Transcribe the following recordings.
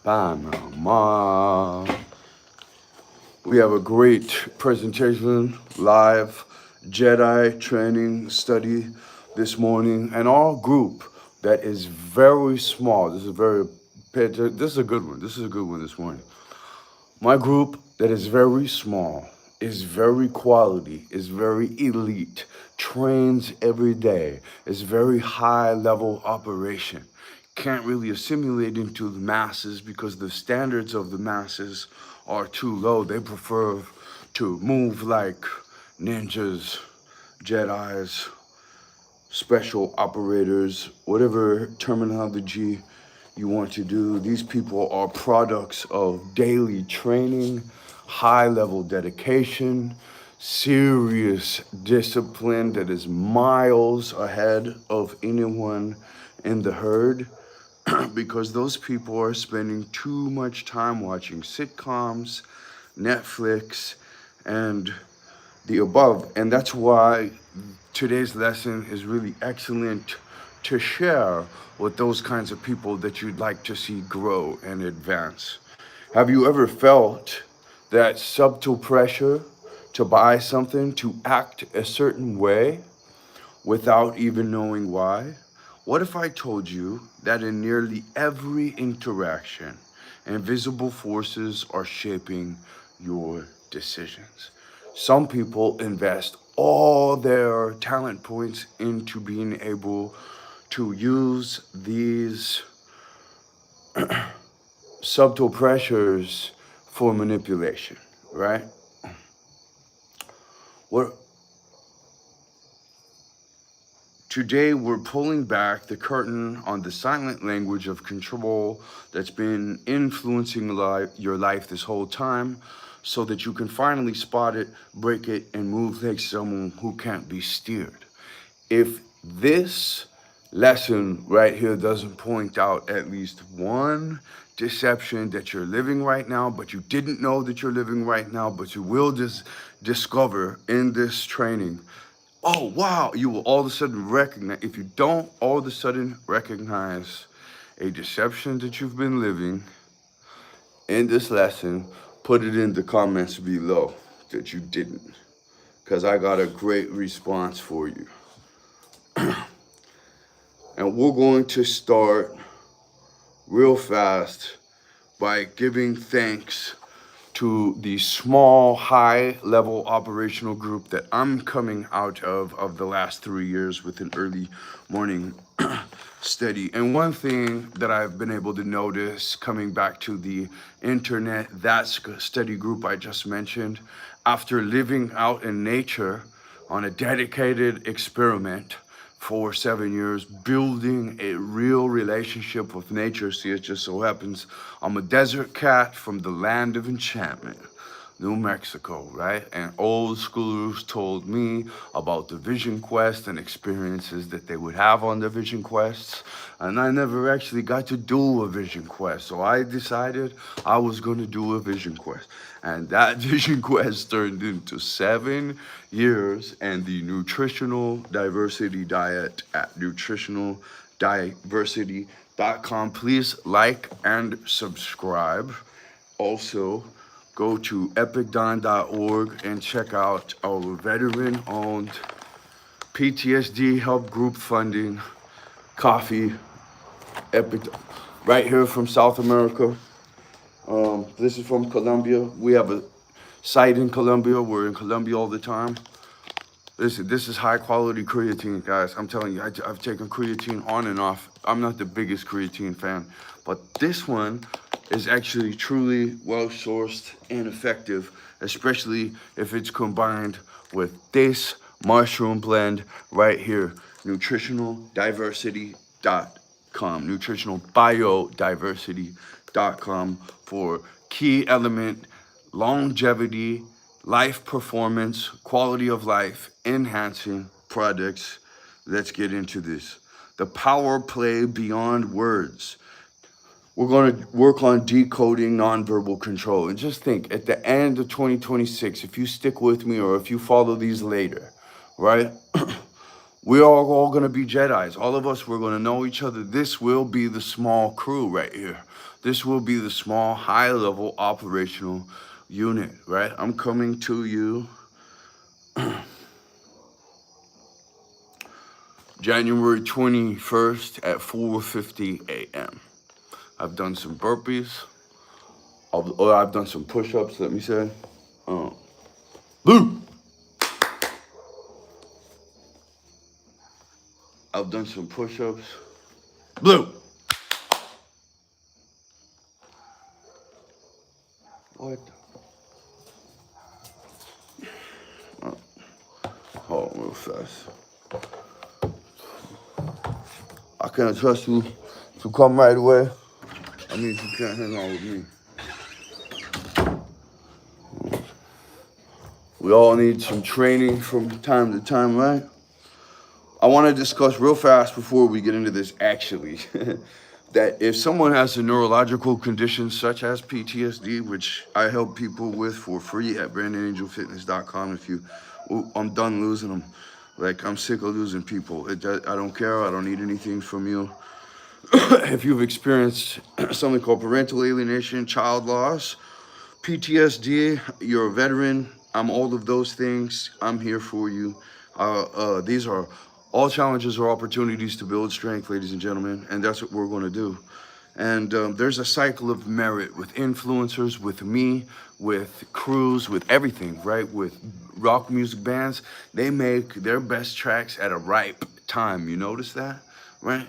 Bye, mama. We have a great presentation, live Jedi training study this morning, and our group that is very small. This is a good one. This is a good one this morning. My group that is very small, is very quality, is very elite, trains every day, is very high level operation. Can't really assimilate into the masses because the standards of the masses are too low. They prefer to move like ninjas, Jedis, special operators, whatever terminology you want to do. These people are products of daily training, high level dedication, serious discipline that is miles ahead of anyone in the herd. Because those people are spending too much time watching sitcoms, Netflix, and the above. And that's why today's lesson is really excellent to share with those kinds of people that you'd like to see grow and advance. Have you ever felt that subtle pressure to buy something, to act a certain way without even knowing why? What if I told you that in nearly every interaction, invisible forces are shaping your decisions? Some people invest all their talent points into being able to use these subtle pressures for manipulation, right? What Today, we're pulling back the curtain on the silent language of control that's been influencing your life this whole time so that you can finally spot it, break it, and move like someone who can't be steered. If this lesson right here doesn't point out at least one deception that you're living right now, but you didn't know that you're living right now, but you will just discover in this training, oh, wow, you will all of a sudden recognize, if you don't all of a sudden recognize a deception that you've been living in this lesson, put it in the comments below that you didn't, because I got a great response for you. And we're going to start real fast by giving thanks to the small, high-level operational group that I'm coming out of the last 3 years with an early morning study. And one thing that I've been able to notice coming back to the internet, that study group I just mentioned, after living out in nature on a dedicated experiment for 7 years, building a real relationship with nature. See, it just so happens I'm a desert cat from the land of enchantment, New Mexico, right? And old schoolers told me about the vision quest and experiences that they would have on the vision quests. And I never actually got to do a vision quest. So I decided I was going to do a vision quest. And that vision quest turned into 7 years and the nutritional diversity diet at nutritionaldiversity.com. Please like and subscribe. Also, go to epicdon.org and check out our veteran-owned PTSD help group funding coffee. Epic, right here from South America. This is from Colombia. We have a site in Colombia. We're in Colombia all the time. This is high quality creatine, guys. I'm telling you, I've taken creatine on and off. I'm not the biggest creatine fan, but this one is actually truly well sourced and effective, especially if it's combined with this mushroom blend right here, nutritionaldiversity.com, nutritionalbiodiversity.com for key element longevity, life performance, quality of life, enhancing products. Let's get into this. The power play beyond words. We're going to work on decoding nonverbal control. And just think, at the end of 2026, if you stick with me or if you follow these later, right? We're all going to be Jedis. All of us, we're going to know each other. This will be the small crew right here. This will be the small, high-level operational unit, right? I'm coming to you January 21st at 4:50 a.m. I've done some burpees. I've done some push-ups, let me say. Blue! I've done some push-ups. Blue! What? Hold on real fast. I can't trust you to come right away. I mean, you can't hang on with me. We all need some training from time to time, right? I want to discuss real fast before we get into this actually, that if someone has a neurological condition such as PTSD, which I help people with for free at BrandonAngelFitness.com. I'm done losing them. Like, I'm sick of losing people. I don't care. I don't need anything from you. If you've experienced something called parental alienation, child loss, PTSD, you're a veteran, I'm all of those things. I'm here for you. These are all challenges or opportunities to build strength, ladies and gentlemen, and that's what we're going to do. And there's a cycle of merit with influencers, with me, with crews, with everything, right? With rock music bands, they make their best tracks at a ripe time. You notice that, right?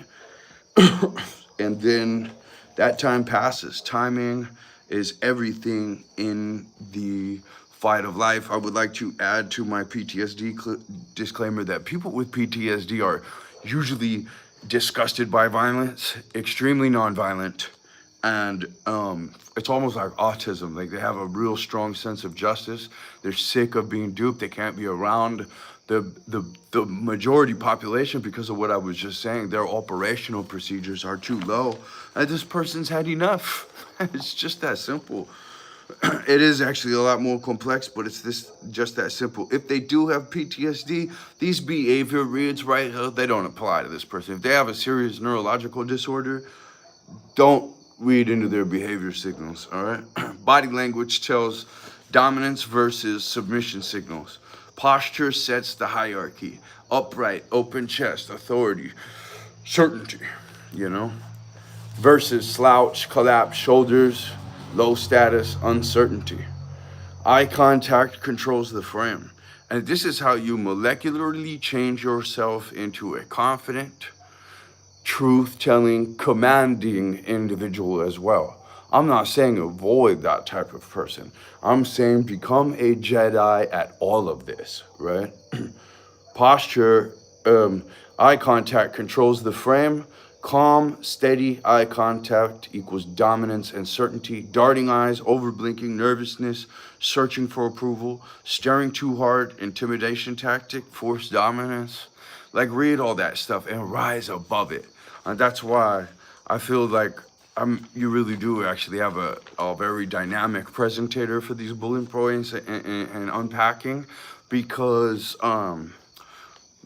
And then that time passes. Timing is everything in the fight of life. I would like to add to my PTSD disclaimer that people with PTSD are usually disgusted by violence, extremely nonviolent, and it's almost like autism. Like, they have a real strong sense of justice. They're sick of being duped. They can't be around the majority population because of what I was just saying. Their operational procedures are too low, and this person's had enough. It's just that simple. It is actually a lot more complex, but it's just that simple. If they do have PTSD, these behavior reads right, they don't apply to this person. If they have a serious neurological disorder, don't read into their behavior signals, all right? Body language tells dominance versus submission signals. Posture sets the hierarchy. Upright, open chest, authority, certainty, you know? Versus slouch, collapse, shoulders, low status, uncertainty. Eye contact controls the frame. And this is how you molecularly change yourself into a confident, truth-telling, commanding individual as well. I'm not saying avoid that type of person. I'm saying become a Jedi at all of this, right? Posture, eye contact controls the frame. Calm, steady eye contact equals dominance and certainty. Darting eyes, overblinking, nervousness, searching for approval, staring too hard, intimidation tactic, forced dominance. Like, read all that stuff and rise above it. And that's why I feel like you really do actually have a very dynamic presentator for these bullet points and unpacking, because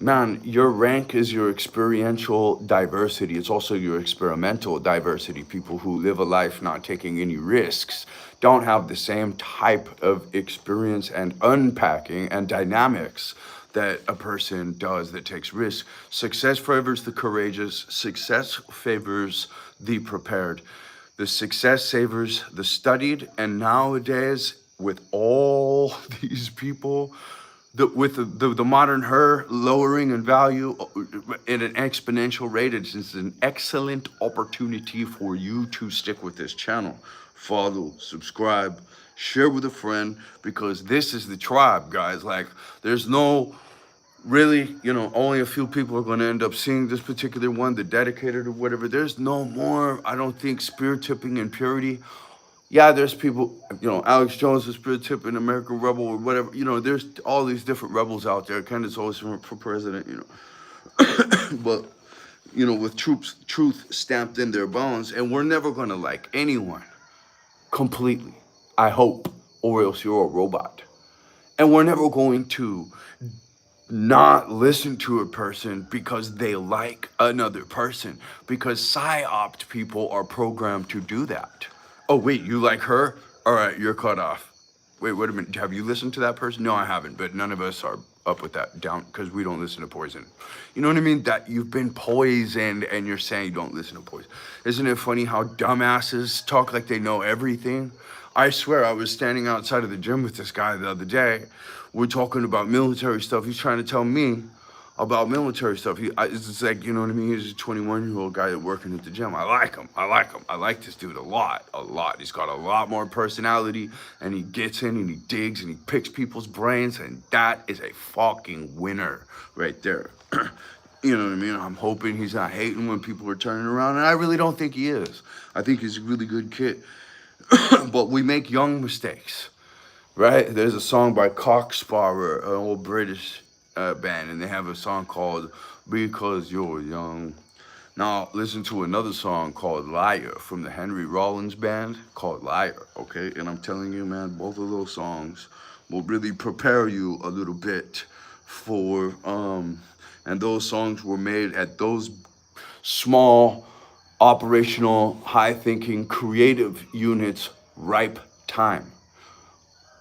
man, your rank is your experiential diversity. It's also your experimental diversity. People who live a life not taking any risks don't have the same type of experience and unpacking and dynamics that a person does that takes risks. Success favors the courageous. Success favors the prepared. The success favors the studied. And nowadays, with all these people, with the modern her lowering in value at an exponential rate, it's an excellent opportunity for you to stick with this channel. Follow, subscribe, share with a friend, because this is the tribe, guys. Like, there's no really, only a few people are going to end up seeing this particular one, the dedicated or whatever. There's no more, I don't think, spirit tipping and purity. Yeah, there's people, Alex Jones is spirit tipping, American Rebel or whatever. There's all these different rebels out there. Candace always for president, but, with truth stamped in their bones. And we're never going to like anyone completely, I hope, or else you're a robot. And we're never going to not listen to a person because they like another person, because psyopt people are programmed to do that. Oh wait, you like her? All right, you're cut off. Wait a minute. Have you listened to that person? No, I haven't. But none of us are up with that down because we don't listen to Poison. You know what I mean? That you've been poisoned and you're saying you don't listen to Poison. Isn't it funny how dumbasses talk like they know everything? I swear, I was standing outside of the gym with this guy the other day. We're talking about military stuff. He's trying to tell me about military stuff. It's just like, you know what I mean? He's a 21-year-old guy that's working at the gym. I like him. I like this dude a lot. He's got a lot more personality, and he gets in and he digs and he picks people's brains, and that is a fucking winner right there. You know what I mean? I'm hoping he's not hating when people are turning around, and I really don't think he is. I think he's a really good kid. But we make young mistakes, right? There's a song by Cocksparrer, an old British band, and they have a song called Because You're Young. Now, listen to another song called Liar from the Henry Rollins band called Liar, okay? And I'm telling you, man, both of those songs will really prepare you a little bit for, and those songs were made at those small, operational, high-thinking, creative units, ripe time.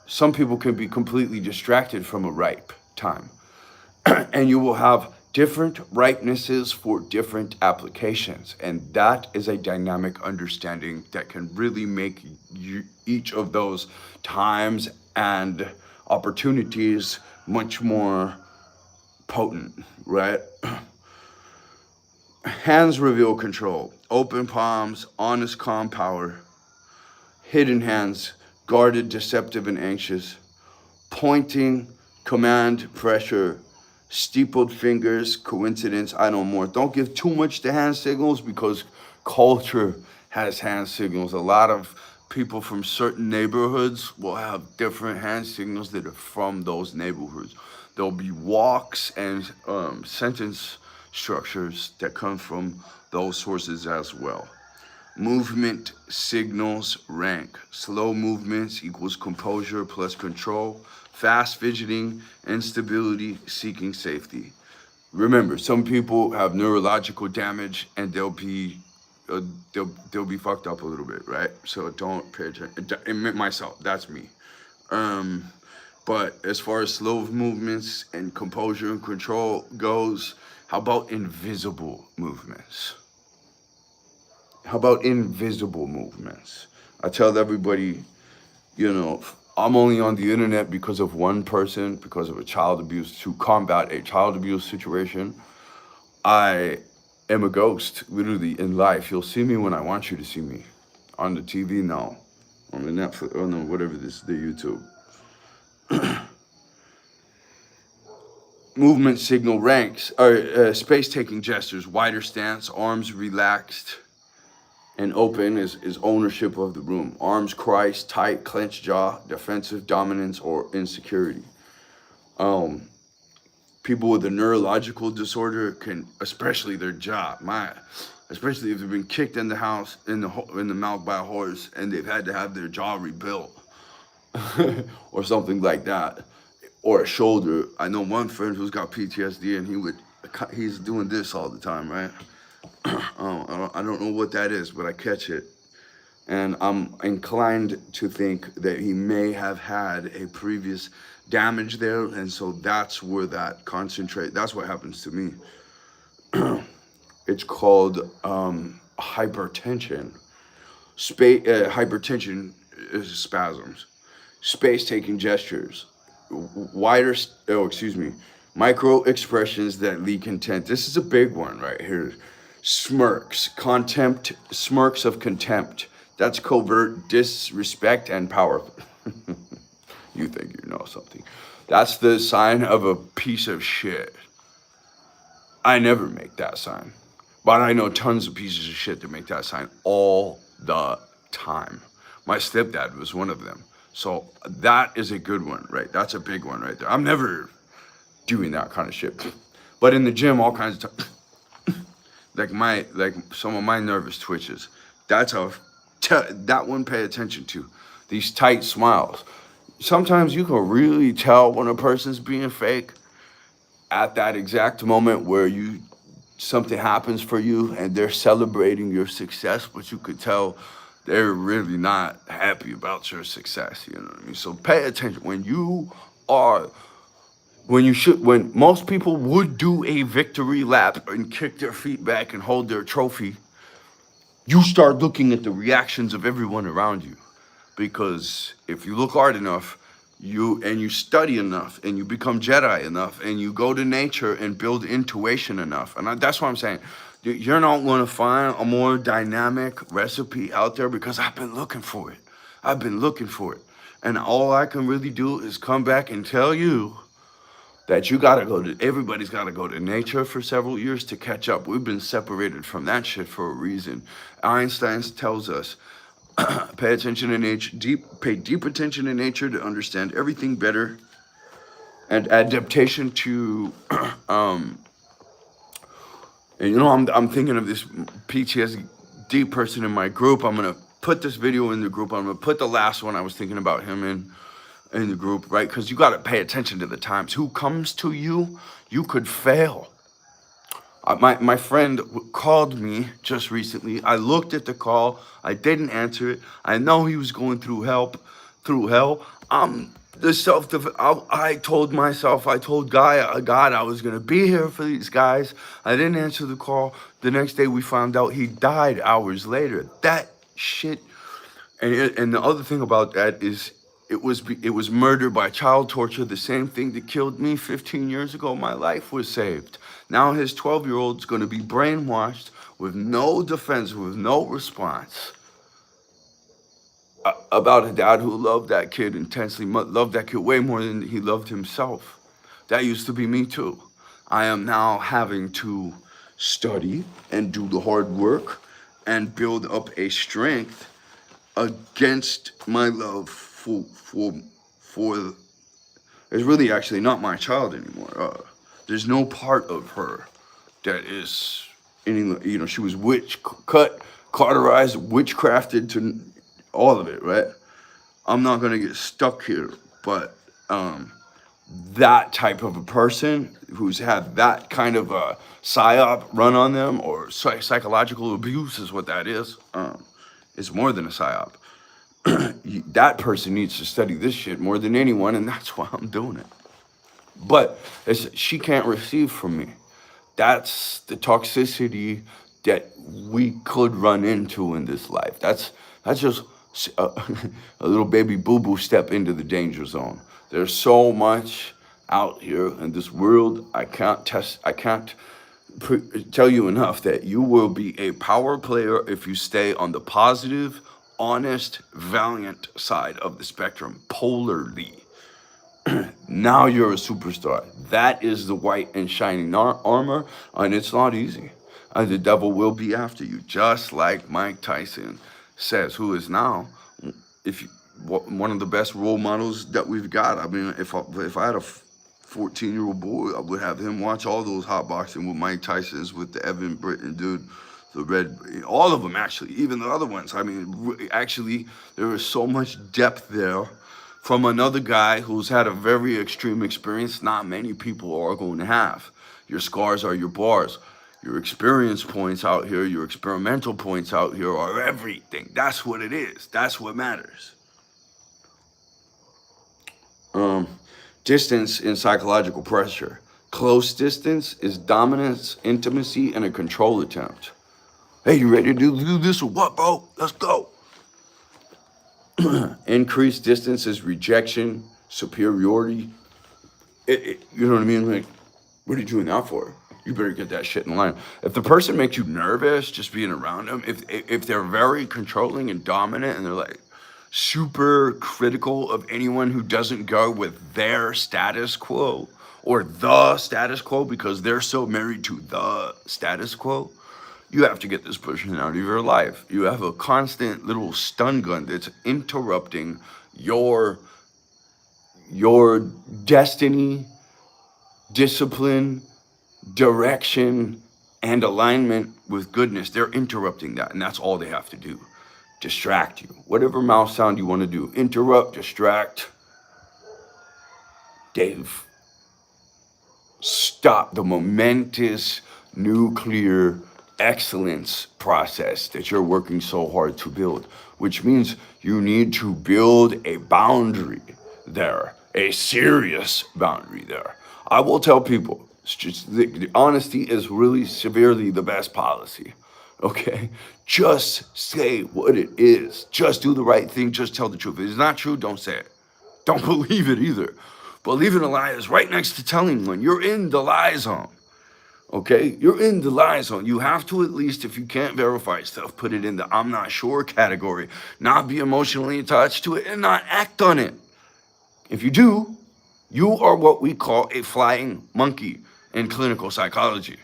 Some people can be completely distracted from a ripe time. And you will have different ripenesses for different applications. And that is a dynamic understanding that can really make each of those times and opportunities much more potent, right? Hands reveal control. Open palms, honest, calm power. Hidden hands, guarded, deceptive, and anxious. Pointing, command, pressure. Steepled fingers, coincidence, I know more. Don't give too much to hand signals because culture has hand signals. A lot of people from certain neighborhoods will have different hand signals that are from those neighborhoods. There'll be walks and sentence structures that come from those sources as well. Movement signals rank. Slow movements equals composure plus control. Fast fidgeting, instability, seeking safety. Remember, some people have neurological damage and they'll be fucked up a little bit, right? So don't pay attention. Myself, that's me. But as far as slow movements and composure and control goes, how about invisible movements? How about invisible movements? I tell everybody, you know, I'm only on the internet because of one person, because of a child abuse, to combat a child abuse situation. I am a ghost, literally, in life. You'll see me when I want you to see me. On the TV now, on the Netflix, or no, whatever this, the YouTube. Movement signal ranks, or space-taking gestures, wider stance, arms relaxed and open is ownership of the room. Arms crossed, tight, clenched jaw, defensive, dominance, or insecurity. People with a neurological disorder can, especially their jaw, especially if they've been kicked in the house, in the mouth by a horse, and they've had to have their jaw rebuilt, or something like that, or a shoulder. I know one friend who's got PTSD, and he's doing this all the time, right? I don't know what that is, but I catch it. And I'm inclined to think that he may have had a previous damage there. And so that's where that's what happens to me. It's called hypertension. Hypertension is spasms. Space-taking gestures. Micro expressions that leak intent. This is a big one right here. Smirks, smirks of contempt. That's covert disrespect and power. You think you know something. That's the sign of a piece of shit. I never make that sign. But I know tons of pieces of shit that make that sign all the time. My stepdad was one of them. So that is a good one, right? That's a big one right there. I'm never doing that kind of shit. But in the gym, all kinds of times. Like some of my nervous twitches. That one pay attention to. These tight smiles. Sometimes you can really tell when a person's being fake. at that exact moment where something happens for you and they're celebrating your success, but you could tell they're really not happy about your success. You know what I mean? So pay attention when most people would do a victory lap and kick their feet back and hold their trophy, you start looking at the reactions of everyone around you. Because if you look hard enough, you study enough, and you become Jedi enough, and you go to nature and build intuition enough, and that's what I'm saying. You're not going to find a more dynamic recipe out there, because I've been looking for it. I've been looking for it, and all I can really do is come back and tell you that everybody's got to go to nature for several years to catch up. We've been separated from that shit for a reason. Einstein tells us, pay attention to nature, pay deep attention to nature to understand everything better. And adaptation to, and I'm thinking of this PTSD person in my group. I'm gonna put this video in the group. I'm gonna put the last one I was thinking about him in the group, right? Because you got to pay attention to the times. Who comes to you? You could fail. My friend called me just recently. I looked at the call. I didn't answer it. I know he was going through hell. I told myself, I told God I was going to be here for these guys. I didn't answer the call. The next day we found out he died hours later. That shit. And the other thing about that is it was murder by child torture, the same thing that killed me 15 years ago. My life was saved. Now his 12-year-old's going to be brainwashed with no defense, with no response, about a dad who loved that kid intensely, loved that kid way more than he loved himself. That used to be me too. I am now having to study and do the hard work and build up a strength against my love for it's really actually not my child anymore. There's no part of her that is any, she was cauterized, witchcrafted to all of it, right? I'm not gonna get stuck here, but that type of a person who's had that kind of a psyop run on them, or psychological abuse is what that is. It's more than a psyop. That person needs to study this shit more than anyone, and that's why I'm doing it. But she can't receive from me. That's the toxicity that we could run into in this life. That's just a little baby boo-boo step into the danger zone. There's so much out here in this world. I can't tell you enough that you will be a power player if you stay on the positive, honest, valiant side of the spectrum, polarly. Now you're a superstar. That is the white and shining armor, and it's not easy. And the devil will be after you, just like Mike Tyson says, who is now, one of the best role models that we've got. I mean, if I had a 14-year-old boy, I would have him watch all those hot boxing with Mike Tyson's, with the Evan Britton dude, the red, all of them actually, even the other ones. I mean, actually, there is so much depth there from another guy who's had a very extreme experience not many people are going to have. Your scars are your bars. Your experience points out here, your experimental points out here are everything. That's what it is. That's what matters. Distance in psychological pressure. Close distance is dominance, intimacy, and a control attempt. Hey, you ready to do this or what, bro? Let's go. Increased distance is rejection, superiority. You know what I mean? Like, what are you doing that for? You better get that shit in line. If the person makes you nervous just being around them, if they're very controlling and dominant, and they're like super critical of anyone who doesn't go with their status quo or the status quo because they're so married to the status quo, you have to get this person out of your life. You have a constant little stun gun that's interrupting your destiny, discipline, direction, and alignment with goodness. They're interrupting that, and that's all they have to do. Distract you. Whatever mouth sound you want to do. Interrupt, distract. Dave. stop the momentous nuclear excellence process that you're working so hard to build, which means you need to build a boundary there, a serious boundary there. I will tell people, it's just the honesty is really severely the best policy. Okay? Just say what it is. Just do the right thing. Just tell the truth. If it's not true, don't say it. Don't believe it either. Believing a lie is right next to telling one. You're in the lie zone. Okay? You're in the lie zone. You have to, at least, if you can't verify stuff, put it in the I'm not sure category. Not be emotionally attached to it and not act on it. If you do, you are what we call a flying monkey in clinical psychology.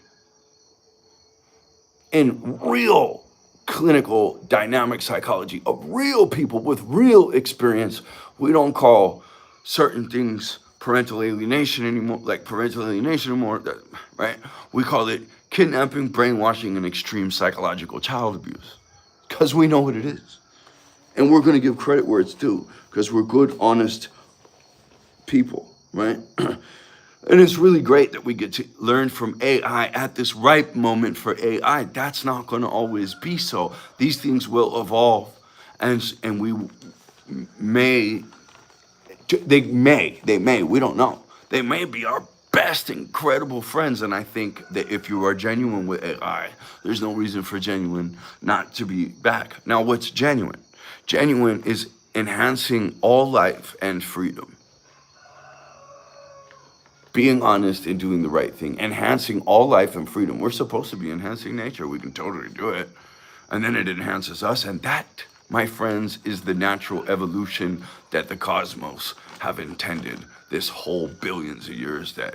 In real clinical dynamic psychology of real people with real experience, we don't call certain things parental alienation anymore, right? We call it kidnapping, brainwashing, and extreme psychological child abuse, because we know what it is. And we're going to give credit where it's due, because we're good, honest people, right? And it's really great that we get to learn from AI at this ripe moment for AI. That's not going to always be so. These things will evolve, and we may, we don't know. They may be our best incredible friends. And I think that if you are genuine with AI, there's no reason for genuine not to be back. Now, what's genuine? Genuine is enhancing all life and freedom. Being honest and doing the right thing, enhancing all life and freedom. We're supposed to be enhancing nature. We can totally do it. And then it enhances us. And that, my friends, is the natural evolution that the cosmos have intended this whole billions of years that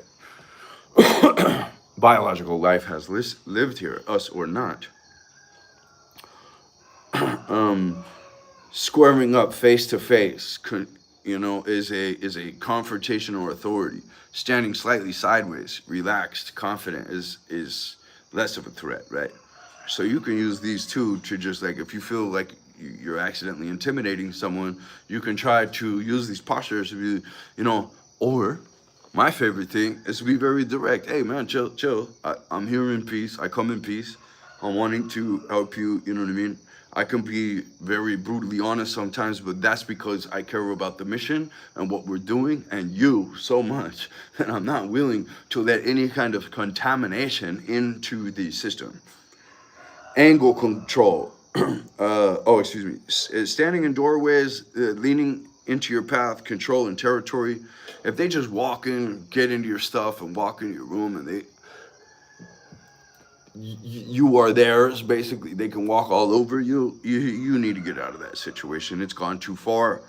biological life has lived here, us or not. Squaring up face to face, is a confrontational authority. Standing slightly sideways, relaxed, confident is less of a threat, right? So you can use these two to just, like, if you feel like you're accidentally intimidating someone, you can try to use these postures to be, or my favorite thing is to be very direct. Hey man, chill. I'm here in peace. I come in peace. I'm wanting to help you, you know what I mean? I can be very brutally honest sometimes, but that's because I care about the mission and what we're doing and you so much that I'm not willing to let any kind of contamination into the system. Angle control. Standing in doorways, leaning into your path, control and territory. If they just walk in, get into your stuff and walk into your room and you are theirs, basically, they can walk all over you. You need to get out of that situation. It's gone too far.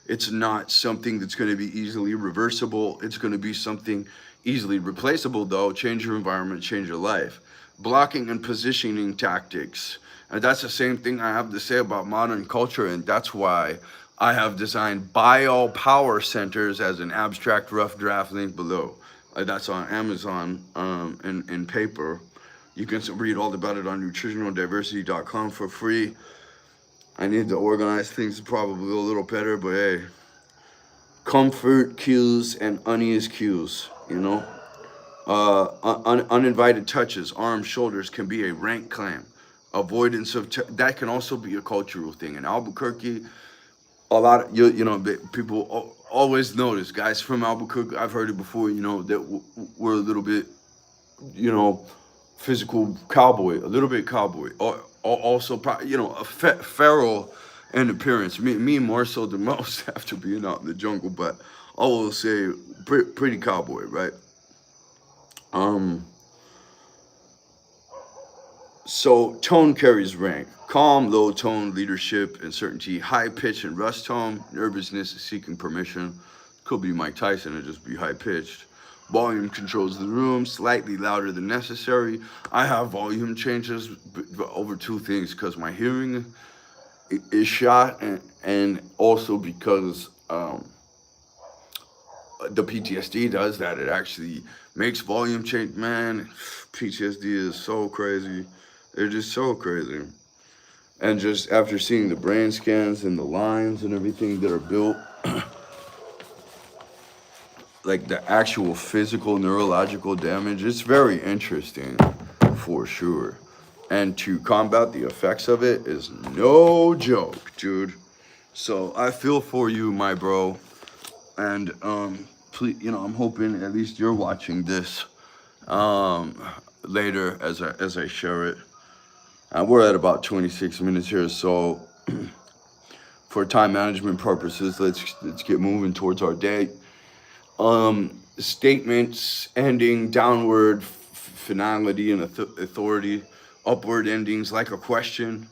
It's not something that's going to be easily reversible. It's going to be something easily replaceable, though. Change your environment, change your life. Blocking and positioning tactics. And that's the same thing I have to say about modern culture, and that's why I have designed bio-power centers as an abstract rough draft link below. That's on Amazon in paper. You can read all about it on nutritionaldiversity.com for free. I need to organize things probably a little better, but hey, comfort cues and unease cues, uninvited touches, arms, shoulders can be a rank claim. Avoidance of that can also be a cultural thing. In Albuquerque, a lot of people always notice, guys from Albuquerque, I've heard it before, that we're a little bit, physical cowboy, a little bit cowboy, or also, a feral in appearance. Me more so than most after being out in the jungle, but I will say pretty cowboy, right? So tone carries rank. Calm, low tone, leadership and certainty. High pitch and rust tone, nervousness, seeking permission. Could be Mike Tyson and just be high pitched. Volume controls the room, slightly louder than necessary. I have volume changes over two things, because my hearing is shot, and also because the PTSD does that. It actually makes volume change. Man, PTSD is so crazy. They're just so crazy. And just after seeing the brain scans and the lines and everything that are built, like the actual physical neurological damage, it's very interesting for sure. And to combat the effects of it is no joke, dude. So I feel for you, my bro. And please, I'm hoping at least you're watching this later as I share it. We're at about 26 minutes here, so for time management purposes, let's get moving towards our day. Statements ending downward finality and authority, upward endings like a question,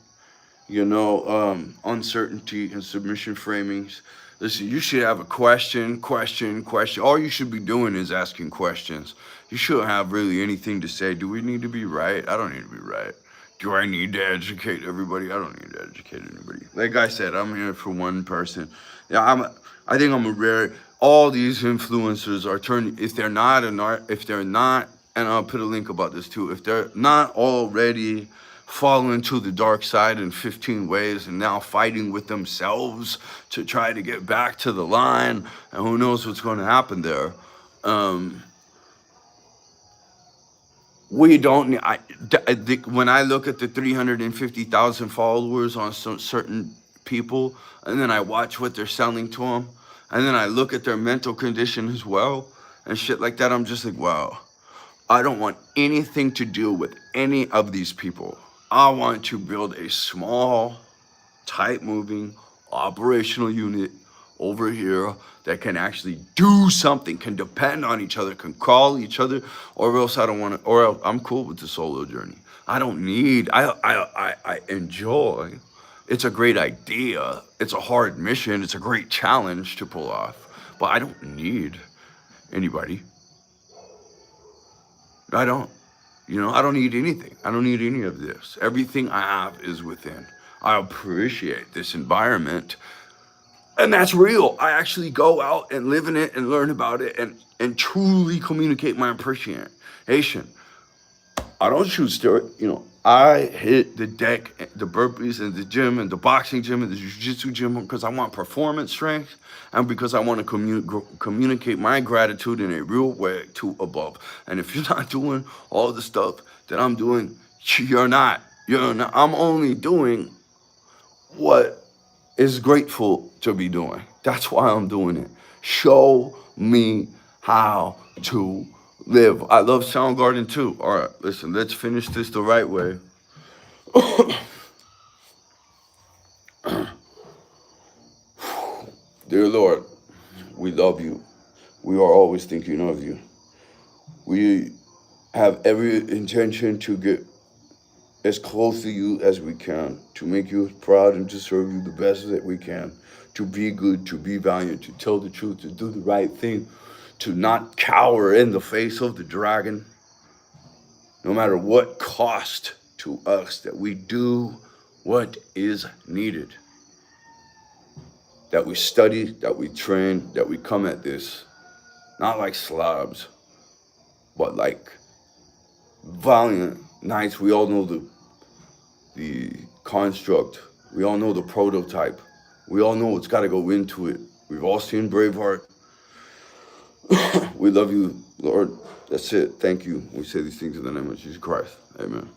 uncertainty and submission framings. Listen, you should have a question. All you should be doing is asking questions. You shouldn't have really anything to say. Do we need to be right? I don't need to be right. Do I need to educate everybody? I don't need to educate anybody. Like I said, I'm here for one person. Yeah, I think I'm a rare. All these influencers are turning. If they're not, and I'll put a link about this too. If they're not already falling to the dark side in 15 ways and now fighting with themselves to try to get back to the line, and who knows what's going to happen there. We don't. When I look at the 350,000 followers on some certain people, and then I watch what they're selling to them, and then I look at their mental condition as well, and shit like that, I'm just like, wow. I don't want anything to do with any of these people. I want to build a small, tight-moving, operational unit over here that can actually do something, can depend on each other, can call each other, or else I don't want to, or else I'm cool with the solo journey. I don't need, I enjoy. It's a great idea. It's a hard mission. It's a great challenge to pull off, but I don't need anybody. I don't. I don't need anything. I don't need any of this. Everything I have is within. I appreciate this environment. And that's real. I actually go out and live in it and learn about it and truly communicate my appreciation. I don't shoot steroids. I hit the deck, the burpees and the gym and the boxing gym and the jiu-jitsu gym because I want performance strength and because I want to communicate my gratitude in a real way to above. And if you're not doing all the stuff that I'm doing, you're not. I'm only doing what is grateful to be doing. That's why I'm doing it. Show me how to live. I love Soundgarden too. All right, listen, let's finish this the right way. Dear Lord, we love you. We are always thinking of you. We have every intention to get as close to you as we can, to make you proud and to serve you the best that we can, to be good, to be valiant, to tell the truth, to do the right thing, to not cower in the face of the dragon, no matter what cost to us, that we do what is needed, that we study, that we train, that we come at this, not like slobs, but like valiant knights. We all know the construct. We all know the prototype. We all know what's got to go into it. We've all seen Braveheart. We love you, Lord. That's it. Thank you. We say these things in the name of Jesus Christ. Amen.